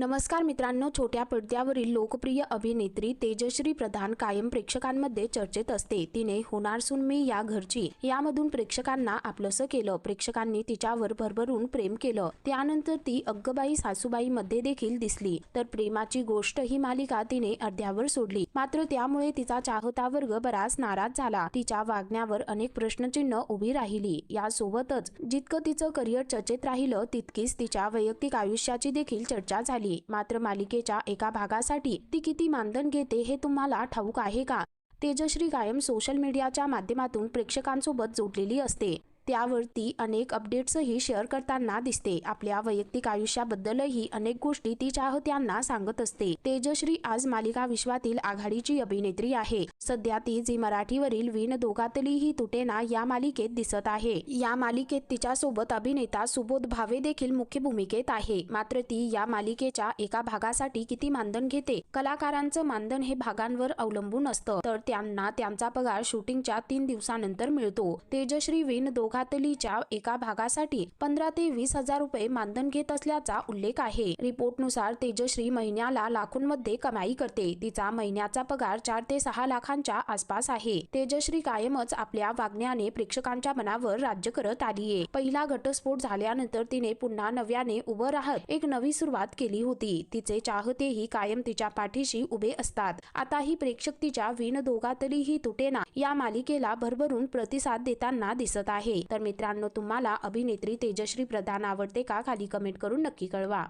नमस्कार मित्रांनो, छोट्या पडद्यावरील लोकप्रिय अभिनेत्री तेजश्री प्रधान कायम प्रेक्षकांमध्ये चर्चेत असते. तिने होणार सून मी या घरची यामधून प्रेक्षकांना आपलंसं केलं. प्रेक्षकांनी तिच्यावर भरभरून प्रेम केलं. त्यानंतर ती अग्गबाई सासूबाई मध्ये देखील दिसली. तर प्रेमाची गोष्ट ही मालिका तिने अर्ध्यावर सोडली. मात्र त्यामुळे तिचा चाहता वर्ग बराच नाराज झाला. तिच्या वागण्यावर अनेक प्रश्नचिन्ह उभी राहिली. यासोबतच जितकं तिचं करिअर चर्चेत राहिलं तितकीच तिच्या वैयक्तिक आयुष्याची देखील चर्चा झाली. मात्र मालिकेच्या एका भागासाठी ती किती मानधन घेते हे तुम्हाला ठाऊक आहे का? तेजश्री कायम सोशल मीडियाच्या माध्यमातून प्रेक्षकांसोबत जोडलेली असते. त्यावर ती अनेक अपडेट्सही शेअर करताना दिसते. आपल्या वैयक्तिक आयुष्याबद्दलही अनेक गोष्टी ती चाहत्यांना सांगत असते. तेजश्री आज मालिका विश्वातील आघाडीची अभिनेत्री आहे. सध्या ती झी मराठीवरील विण दोघातली ही तुटेना या मालिकेत दिसत आहे. या मालिकेत तिच्यासोबत अभिनेता सुबोध भावे देखील मुख्य भूमिकेत आहे. मात्र ती या मालिकेच्या एका भागासाठी किती मानधन घेते? कलाकारांचं मानधन हे भागांवर अवलंबून असतं, तर त्यांना त्यांचा पगार शूटिंगच्या 3 दिवसानंतर मिळतो. तेजश्री विण दोघातलीच्या एका भागासाठी 15 ते 20 हजार रुपये मानधन घेत असल्याचा उल्लेख आहे. रिपोर्टनुसार तेजश्री महिन्याला लाखोंमध्ये कमाई करते. तिचा महिन्याचा पगार 4 ते 6 लाखांच्या आसपास आहे. तेजश्री कायमच आपल्या वागण्याने प्रेक्षकांच्या मनावर राज्य करत आलीये. पहिला घटस्फोट झाल्यानंतर तिने पुन्हा नव्याने उभं राहत एक नवी सुरुवात केली होती. तिचे चाहतेही कायम तिच्या पाठीशी उभे असतात. आता ही प्रेक्षक तिच्या विण दोघातली ही तुटेना या मालिकेला भरभरून प्रतिसाद देताना दिसत आहे. तर मित्रांनो, तुम्हाला अभिनेत्री तेजश्री प्रधान आवडते का? खाली कमेंट करून नक्की कळवा.